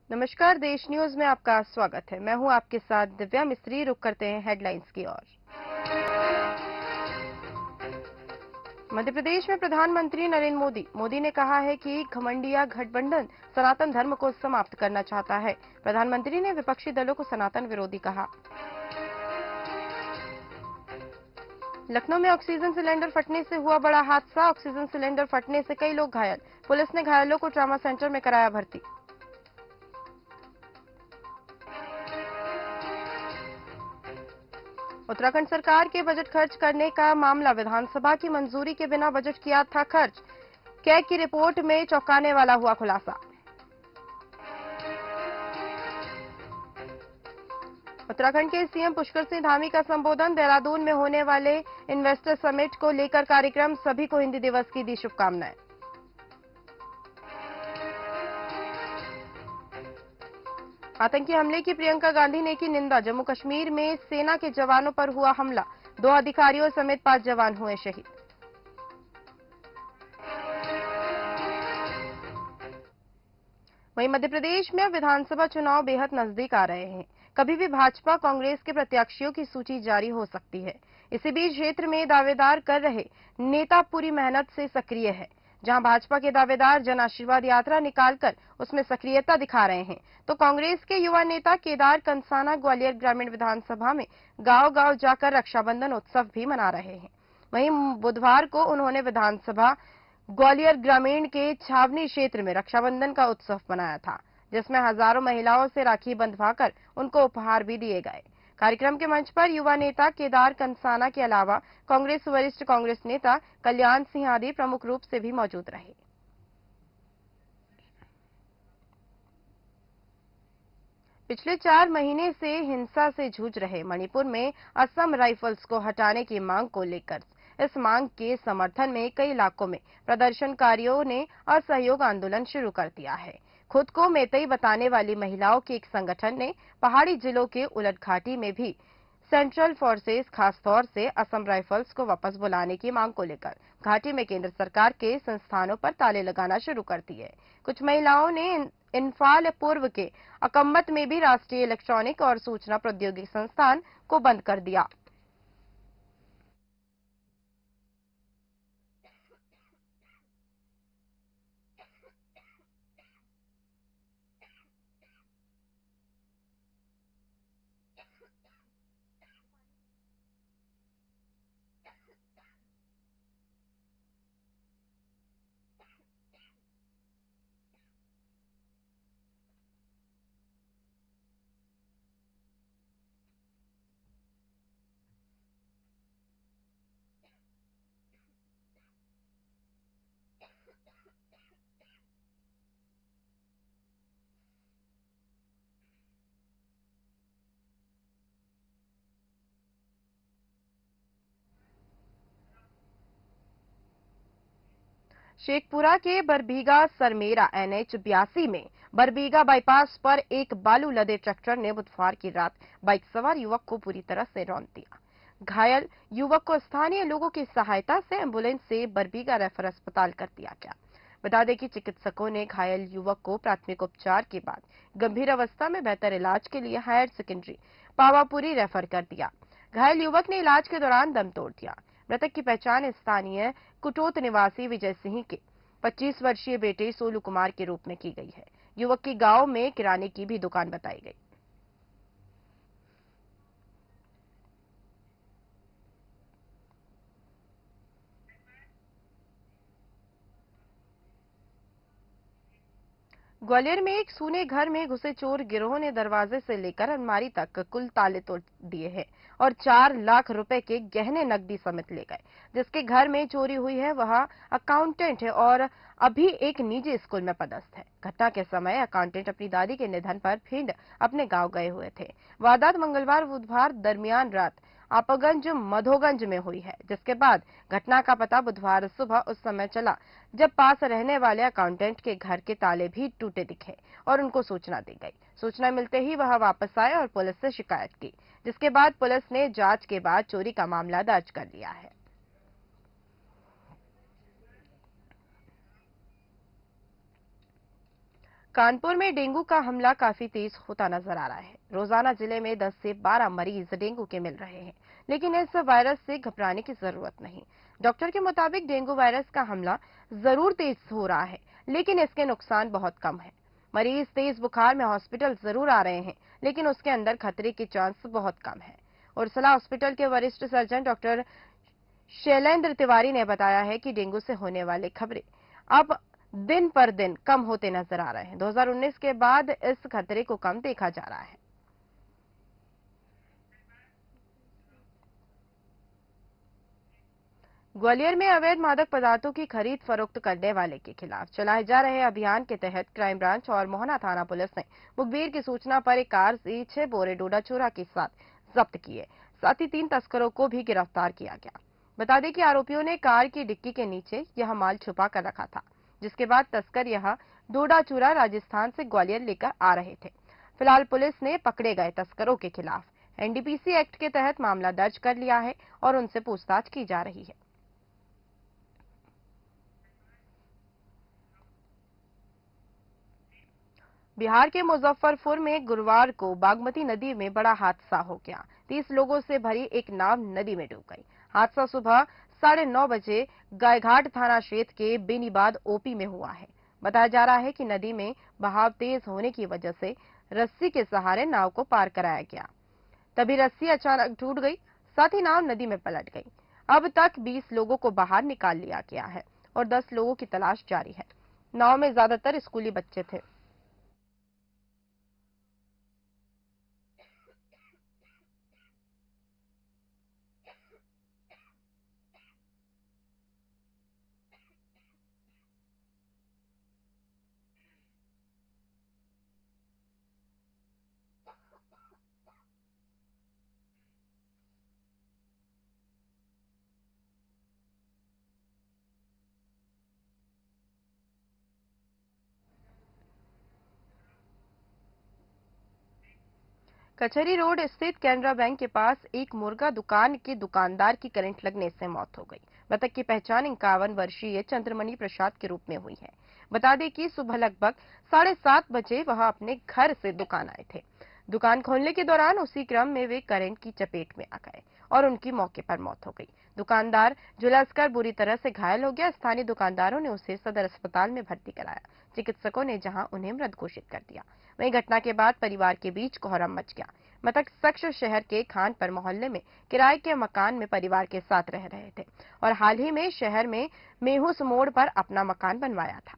नमस्कार, देश न्यूज में आपका स्वागत है। मैं हूं आपके साथ दिव्या मिस्त्री। रुक करते हैं हेडलाइंस की ओर। मध्य प्रदेश में प्रधानमंत्री नरेंद्र मोदी ने कहा है कि घमंडिया गठबंधन सनातन धर्म को समाप्त करना चाहता है। प्रधानमंत्री ने विपक्षी दलों को सनातन विरोधी कहा। लखनऊ में ऑक्सीजन सिलेंडर फटने से हुआ बड़ा हादसा। ऑक्सीजन सिलेंडर फटने से कई लोग घायल। पुलिस ने घायलों को ट्रॉमा सेंटर में कराया भर्ती। उत्तराखंड सरकार के बजट खर्च करने का मामला। विधानसभा की मंजूरी के बिना बजट किया था खर्च। कैग की रिपोर्ट में चौंकाने वाला हुआ खुलासा। उत्तराखंड के सीएम पुष्कर सिंह धामी का संबोधन। देहरादून में होने वाले इन्वेस्टर समिट को लेकर कार्यक्रम। सभी को हिंदी दिवस की दी शुभकामनाएं। आतंकी हमले की प्रियंका गांधी ने की निंदा। जम्मू कश्मीर में सेना के जवानों पर हुआ हमला। 2 अधिकारियों समेत 5 जवान हुए शहीद। वहीं मध्य प्रदेश में अब विधानसभा चुनाव बेहद नजदीक आ रहे हैं। कभी भी भाजपा कांग्रेस के प्रत्याशियों की सूची जारी हो सकती है। इसी बीच क्षेत्र में दावेदार कर रहे नेता पूरी मेहनत से सक्रिय है। जहां भाजपा के दावेदार जन आशीर्वाद यात्रा निकालकर उसमें सक्रियता दिखा रहे हैं, तो कांग्रेस के युवा नेता केदार कंसाना ग्वालियर ग्रामीण विधानसभा में गांव-गांव जाकर रक्षाबंधन उत्सव भी मना रहे हैं। वहीं बुधवार को उन्होंने विधानसभा ग्वालियर ग्रामीण के छावनी क्षेत्र में रक्षाबंधन का उत्सव मनाया था, जिसमें हजारों महिलाओं से राखी बंधवाकर उनको उपहार भी दिए गए। कार्यक्रम के मंच पर युवा नेता केदार कंसाना के अलावा कांग्रेस वरिष्ठ कांग्रेस नेता कल्याण सिंह आदि प्रमुख रूप से भी मौजूद रहे। पिछले 4 महीने से हिंसा से जूझ रहे मणिपुर में असम राइफल्स को हटाने की मांग को लेकर इस मांग के समर्थन में कई इलाकों में प्रदर्शनकारियों ने असहयोग आंदोलन शुरू कर दिया है। खुद को मेतई बताने वाली महिलाओं के एक संगठन ने पहाड़ी जिलों के उलट घाटी में भी सेंट्रल फोर्सेस खासतौर से असम राइफल्स को वापस बुलाने की मांग को लेकर घाटी में केंद्र सरकार के संस्थानों पर ताले लगाना शुरू कर दिए। कुछ महिलाओं ने इन्फाल पूर्व के अकम्मत में भी राष्ट्रीय इलेक्ट्रॉनिक और सूचना प्रौद्योगिकी संस्थान को बंद कर दिया। शेखपुरा के बरबीघा सरमेरा NH 82 में बरबीघा बाईपास पर एक बालू लदे ट्रैक्टर ने बुधवार की रात बाइक सवार युवक को पूरी तरह से रौंद दिया। घायल युवक को स्थानीय लोगों की सहायता से एम्बुलेंस से बरबीघा रेफर अस्पताल कर दिया गया। बता दें कि चिकित्सकों ने घायल युवक को प्राथमिक उपचार के बाद गंभीर अवस्था में बेहतर इलाज के लिए हायर सेकेंडरी पावापुरी रेफर कर दिया। घायल युवक ने इलाज के दौरान दम तोड़ दिया। मृतक की पहचान स्थानीय कुटोत निवासी विजय सिंह के 25 वर्षीय बेटे सोलू कुमार के रूप में की गई है। युवक की गांव में किराने की भी दुकान बताई गई। ग्वालियर में एक सूने घर में घुसे चोर गिरोह ने दरवाजे से लेकर अलमारी तक कुल ताले तोड़ दिए हैं और 4 लाख रुपए के गहने नकदी समेत ले गए। जिसके घर में चोरी हुई है वह अकाउंटेंट है और अभी एक निजी स्कूल में पदस्थ है। घटना के समय अकाउंटेंट अपनी दादी के निधन पर भिंड अपने गांव गए हुए थे। वारदात मंगलवार बुधवार दरमियान रात आपगंज मधोगंज में हुई है, जिसके बाद घटना का पता बुधवार सुबह उस समय चला जब पास रहने वाले अकाउंटेंट के घर के ताले भी टूटे दिखे और उनको सूचना दी गई। सूचना मिलते ही वह वापस आए और पुलिस से शिकायत की, जिसके बाद पुलिस ने जांच के बाद चोरी का मामला दर्ज कर लिया है। कानपुर में डेंगू का हमला काफी तेज होता नजर आ रहा है। रोजाना जिले में 10 से 12 मरीज डेंगू के मिल रहे हैं, लेकिन इस वायरस से घबराने की जरूरत नहीं। डॉक्टर के मुताबिक डेंगू वायरस का हमला जरूर तेज हो रहा है, लेकिन इसके नुकसान बहुत कम है। मरीज तेज बुखार में हॉस्पिटल जरूर आ रहे हैं, लेकिन उसके अंदर खतरे के चांस बहुत कम है। उर्सला हॉस्पिटल के वरिष्ठ सर्जन डॉक्टर शैलेंद्र तिवारी ने बताया है कि डेंगू से होने वाली खबरें अब दिन पर दिन कम होते नजर आ रहे हैं। 2019 के बाद इस खतरे को कम देखा जा रहा है। ग्वालियर में अवैध मादक पदार्थों की खरीद फरोख्त करने वाले के खिलाफ चलाए जा रहे अभियान के तहत क्राइम ब्रांच और मोहना थाना पुलिस ने मुखबिर की सूचना पर एक कार से 6 बोरे डोडा चूरा के साथ जब्त किए। साथ ही 3 तस्करों को भी गिरफ्तार किया गया। बता दें कि आरोपियों ने कार की डिक्की के नीचे यह माल छुपा कर रखा था, जिसके बाद तस्कर यह डोडा चूरा राजस्थान से ग्वालियर लेकर आ रहे थे। फिलहाल पुलिस ने पकड़े गए तस्करों के खिलाफ एनडीपीसी एक्ट के तहत मामला दर्ज कर लिया है और उनसे पूछताछ की जा रही है। बिहार के मुजफ्फरपुर में गुरुवार को बागमती नदी में बड़ा हादसा हो गया। 30 लोगों से भरी एक नाव नदी में डूब गई। हादसा सुबह 9:30 बजे गायघाट थाना क्षेत्र के बेनीबाद ओपी में हुआ है। बताया जा रहा है कि नदी में बहाव तेज होने की वजह से रस्सी के सहारे नाव को पार कराया गया। तभी रस्सी अचानक टूट गई, साथ ही नाव नदी में पलट गई। अब तक 20 लोगों को बाहर निकाल लिया गया है और 10 लोगों की तलाश जारी है। नाव में ज्यादातर स्कूली बच्चे थे। कचहरी रोड स्थित कैनरा बैंक के पास एक मुर्गा दुकान के दुकानदार की करंट लगने से मौत हो गई। मृतक की पहचान 51 वर्षीय चंद्रमणि प्रसाद के रूप में हुई है। बता दें कि सुबह लगभग 7:30 बजे वह अपने घर से दुकान आए थे। दुकान खोलने के दौरान उसी क्रम में वे करंट की चपेट में आ गए और उनकी मौके पर मौत हो गई। दुकानदार झुलसकर बुरी तरह से घायल हो गया। स्थानीय दुकानदारों ने उसे सदर अस्पताल में भर्ती कराया। चिकित्सकों ने जहां उन्हें मृत घोषित कर दिया। वहीं घटना के बाद परिवार के बीच कोहराम मच गया। मृतक शख्स शहर के खानपर मोहल्ले में किराए के मकान में परिवार के साथ रह रहे थे और हाल ही में शहर में मेहुस मोड़ पर अपना मकान बनवाया था।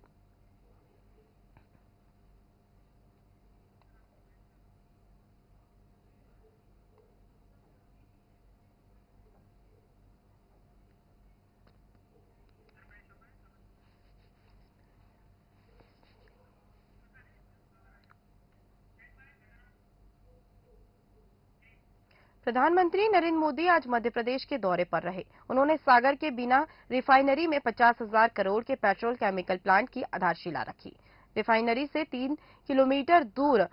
प्रधानमंत्री नरेंद्र मोदी आज मध्य प्रदेश के दौरे पर रहे। उन्होंने सागर के बिना रिफाइनरी में 50,000 करोड़ के पेट्रोल केमिकल प्लांट की आधारशिला रखी। रिफाइनरी से 3 किलोमीटर दूर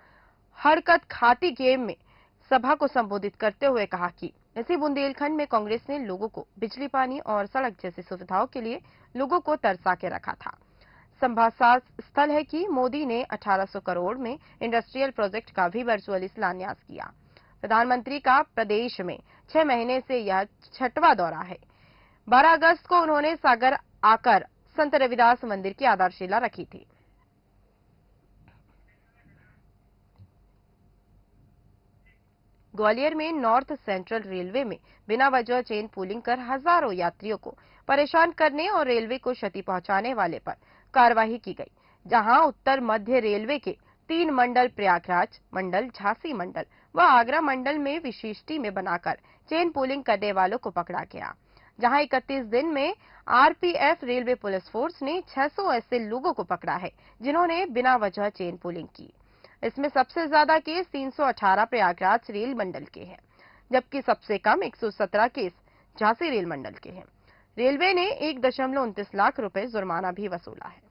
हरकत खाती गेम में सभा को संबोधित करते हुए कहा कि इसी बुंदेलखंड में कांग्रेस ने लोगों को बिजली, पानी और सड़क जैसी सुविधाओं के लिए लोगों को तरसा के रखा था। संभाषा स्थल है कि मोदी ने 1800 करोड़ में इंडस्ट्रियल प्रोजेक्ट का भी वर्चुअली शिलान्यास किया। प्रधानमंत्री का प्रदेश में 6 महीने से यह 6वां दौरा है। 12 अगस्त को उन्होंने सागर आकर संत रविदास मंदिर की आधारशिला रखी थी। ग्वालियर में नॉर्थ सेंट्रल रेलवे में बिना वजह चेन पुलिंग कर हजारों यात्रियों को परेशान करने और रेलवे को क्षति पहुंचाने वाले पर कार्रवाई की गई। जहां उत्तर मध्य रेलवे के 3 मंडल प्रयागराज मंडल, झांसी मंडल व आगरा मंडल में विशेष टीमें बनाकर चेन पुलिंग करने वालों को पकड़ा गया। जहां 31 दिन में आरपीएफ रेलवे पुलिस फोर्स ने 600 ऐसे लोगों को पकड़ा है जिन्होंने बिना वजह चेन पुलिंग की। इसमें सबसे ज्यादा केस 318 प्रयागराज रेल मंडल के हैं, जबकि सबसे कम 117 केस झांसी रेल मंडल के हैं। रेलवे ने 1.29 लाख रुपए जुर्माना भी वसूला है।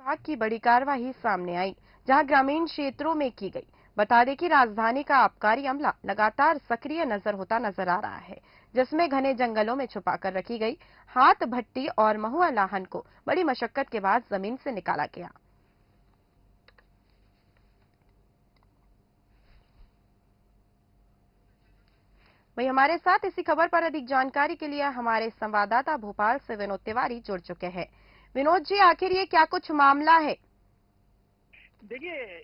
विभाग की बड़ी कार्रवाई सामने आई, जहां ग्रामीण क्षेत्रों में की गई। बता दें कि राजधानी का आबकारी अमला लगातार सक्रिय होता नजर आ रहा है, जिसमें घने जंगलों में छुपाकर रखी गई हाथ भट्टी और महुआ लाहन को बड़ी मशक्कत के बाद जमीन से निकाला गया। वहीं हमारे साथ इसी खबर पर अधिक जानकारी के लिए हमारे संवाददाता भोपाल से विनोद तिवारी जुड़ चुके हैं। विनोद जी, आखिर ये क्या कुछ मामला है? देखिए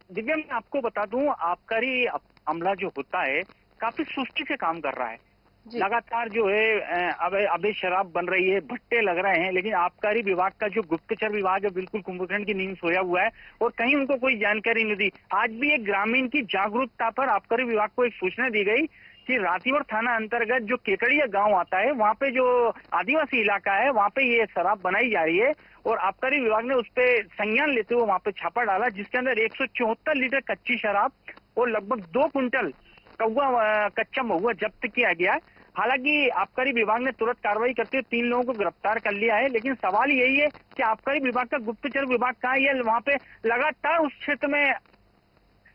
दिव्या, मैं आपको बता दूं, आबकारी अमला जो होता है काफी सुस्ती से काम कर रहा है। जी। लगातार जो है अबे शराब बन रही है, भट्टे लग रहे हैं, लेकिन आबकारी विभाग का जो गुप्तचर विभाग है बिल्कुल कुंभकर्ण की नींद सोया हुआ है और कहीं उनको कोई जानकारी नहीं दी। आज भी एक ग्रामीण की जागरूकता पर आबकारी विभाग को एक सूचना दी गई कि रातीवर थाना अंतर्गत जो केकड़िया गांव आता है, वहां पे जो आदिवासी इलाका है वहां पे ये शराब बनाई जा रही है और आबकारी विभाग ने उस पर संज्ञान लेते हुए वहां पे छापा डाला, जिसके अंदर 174 लीटर कच्ची शराब और लगभग 2 कुंटल कच्चा महुआ जब्त किया गया है। हालांकि आबकारी विभाग ने तुरंत कार्रवाई करते हुए 3 लोगों को गिरफ्तार कर लिया है, लेकिन सवाल यही है कि आबकारी विभाग का गुप्तचर विभाग कहाँ है? ये वहां पे लगातार उस क्षेत्र में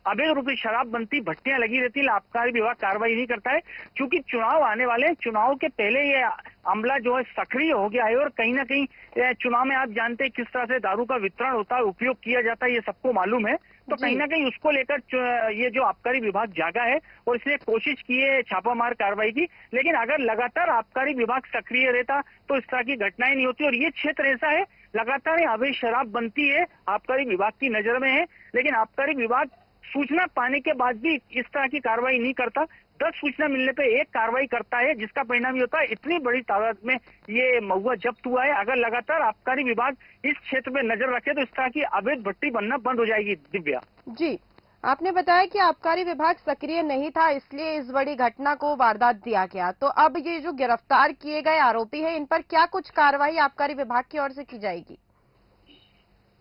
अवैध रूप से शराब बनती, भट्टियां लगी रहती है, आबकारी विभाग कार्रवाई नहीं करता है। क्योंकि चुनाव आने वाले हैं, चुनाव के पहले ये अमला जो है सक्रिय हो गया है और कहीं ना कहीं चुनाव में आप जानते हैं किस तरह से दारू का वितरण होता है, उपयोग किया जाता है, ये सबको मालूम है। तो कहीं ना कहीं उसको लेकर ये जो आबकारी विभाग जागा है और इसने कोशिश की है छापामार कार्रवाई की, लेकिन अगर लगातार आबकारी विभाग सक्रिय रहता तो इस तरह की घटनाएं नहीं होती। और ये क्षेत्र ऐसा है, लगातार अवैध शराब बनती है, आबकारी विभाग की नजर में है, लेकिन आबकारी विभाग सूचना पाने के बाद भी इस तरह की कार्रवाई नहीं करता। 10 सूचना मिलने पे एक कार्रवाई करता है, जिसका परिणाम ये होता है इतनी बड़ी तादाद में ये महुआ जब्त हुआ है। अगर लगातार आबकारी विभाग इस क्षेत्र में नजर रखे तो इस तरह की अवैध भट्टी बनना बंद हो जाएगी। दिव्या जी, आपने बताया कि आबकारी विभाग सक्रिय नहीं था, इसलिए इस बड़ी घटना को वारदात दिया गया। तो अब ये जो गिरफ्तार किए गए आरोपी हैं, इन पर क्या कुछ कार्रवाई आबकारी विभाग की ओर से की जाएगी?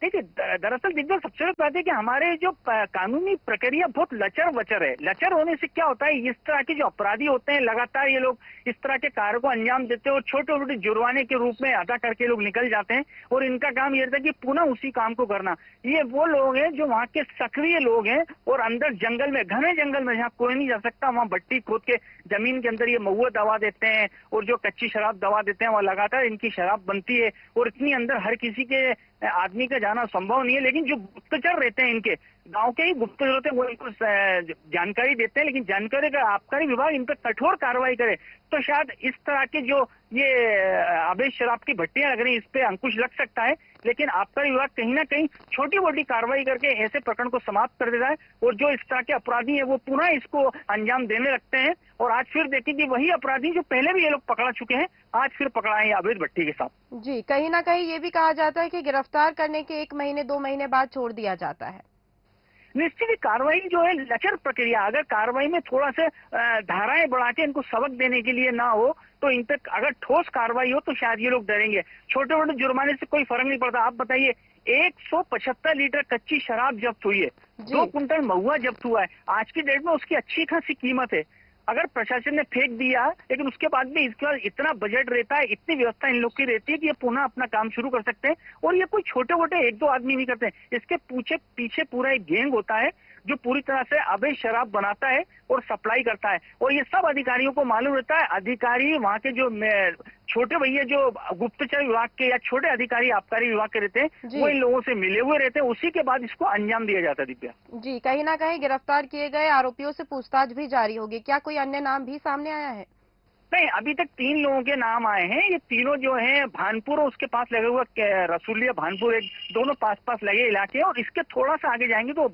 देखिए, दरअसल दिग्गज सबसे बड़ी बात है कि हमारे जो कानूनी प्रक्रिया बहुत लचर वचर है। लचर होने से क्या होता है, इस तरह के जो अपराधी होते हैं लगातार ये लोग इस तरह के कार्य को अंजाम देते हैं और छोटे छोटे जुर्माने के रूप में अदा करके लोग निकल जाते हैं और इनका काम ये रहता है कि पुनः उसी काम को करना। ये वो लोग हैं जो वहाँ के सक्रिय लोग हैं और अंदर जंगल में, घने जंगल में जहाँ कोई नहीं जा सकता, वहाँ भट्टी खोद के जमीन के अंदर ये महुआ दबा देते हैं और जो कच्ची शराब दबा देते हैं, वहाँ लगातार इनकी शराब बनती है और इतनी अंदर हर किसी के आदमी का जाना संभव नहीं है। लेकिन जो गुप्तचर रहते हैं, इनके गांव के ही गुप्तचर होते हैं, वो इनको जानकारी देते हैं, लेकिन जानकारी का आबकारी विभाग इन पर कठोर कार्रवाई करे तो शायद इस तरह के जो ये अवैध शराब की भट्टियां लग रही है इस पे अंकुश लग सकता है। लेकिन आबकारी विभाग कहीं ना कहीं छोटी मोटी कार्रवाई करके ऐसे प्रकरण को समाप्त कर देता है और जो इस तरह के अपराधी है वो पुनः इसको अंजाम देने लगते हैं। और आज फिर देखिए कि वही अपराधी जो पहले भी ये लोग पकड़ा चुके हैं, आज फिर पकड़ाए अवैध भट्टी के साथ। जी, कहीं ना कहीं ये भी कहा जाता है कि गिरफ्तार करने के 1 महीने 2 महीने बाद छोड़ दिया जाता है। निश्चित ही कार्रवाई जो है लचर प्रक्रिया, अगर कार्रवाई में थोड़ा सा धाराएं बढ़ा के इनको सबक देने के लिए ना हो तो इन पे अगर ठोस कार्रवाई हो तो शायद ये लोग डरेंगे। छोटे छोटे जुर्माने से कोई फर्क नहीं पड़ता। आप बताइए, 175 लीटर कच्ची शराब जब्त हुई है, 2 कुंटल महुआ जब्त हुआ है। आज की डेट में उसकी अच्छी खासी कीमत है। अगर प्रशासन ने फेंक दिया, लेकिन उसके बाद भी इसके बाद इतना बजट रहता है, इतनी व्यवस्था इन लोग की रहती है कि ये पुनः अपना काम शुरू कर सकते हैं। और ये कोई छोटे मोटे 1-2 आदमी नहीं करते हैं, इसके पीछे पूरा एक गैंग होता है जो पूरी तरह से अवैध शराब बनाता है और सप्लाई करता है और ये सब अधिकारियों को मालूम रहता है। अधिकारी वहाँ के जो छोटे भैया जो गुप्तचर विभाग के या छोटे अधिकारी आबकारी विभाग के रहते हैं, वो इन लोगों से मिले हुए रहते हैं, उसी के बाद इसको अंजाम दिया जाता है। दिव्या जी, कहीं ना कहीं गिरफ्तार किए गए आरोपियों से पूछताछ भी जारी होगी। क्या कोई अन्य नाम भी सामने आया है? नहीं, अभी तक 3 लोगों के नाम आए हैं। ये तीनों जो हैं भानपुर और उसके पास लगे हुआ रसूलिया भानपुर, एक दोनों पास लगे इलाके हैं और इसके थोड़ा सा आगे जाएंगे तो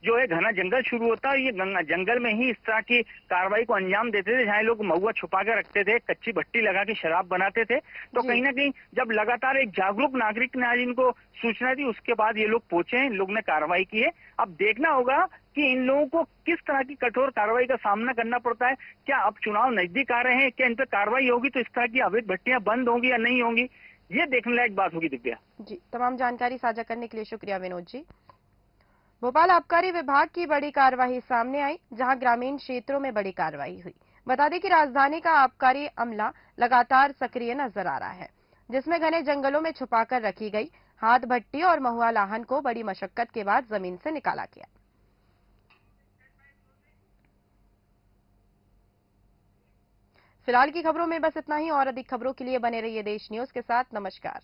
जो है घना जंगल शुरू होता है। ये जंगल में ही इस तरह की कार्रवाई को अंजाम देते थे, जहाँ लोग महुआ छुपा कर रखते थे, कच्ची भट्टी लगा के शराब बनाते थे। तो कहीं ना कहीं जब लगातार एक जागरूक नागरिक ने आज इनको सूचना दी, उसके बाद ये लोग पहुंचे हैं, इन लोग ने कार्रवाई की है। अब देखना होगा कि इन लोगों को किस तरह की कठोर कार्रवाई का सामना करना पड़ता है। क्या अब चुनाव नजदीक आ रहे हैं, क्या इन पर कार्रवाई होगी तो इस तरह की अवैध भट्टियां बंद होंगी या नहीं होंगी, ये देखने लायक बात होगी। दिव्या जी, तमाम जानकारी साझा करने के लिए शुक्रिया विनोद जी। भोपाल आबकारी विभाग की बड़ी कार्रवाई सामने आई, जहां ग्रामीण क्षेत्रों में बड़ी कार्रवाई हुई। बता दें कि राजधानी का आबकारी अमला लगातार सक्रिय नजर आ रहा है, जिसमें घने जंगलों में छुपाकर रखी गई हाथ भट्टी और महुआ लाहन को बड़ी मशक्कत के बाद जमीन से निकाला गया। फिलहाल की खबरों में बस इतना ही। और अधिक खबरों के लिए बने रहिए देश न्यूज के साथ। नमस्कार।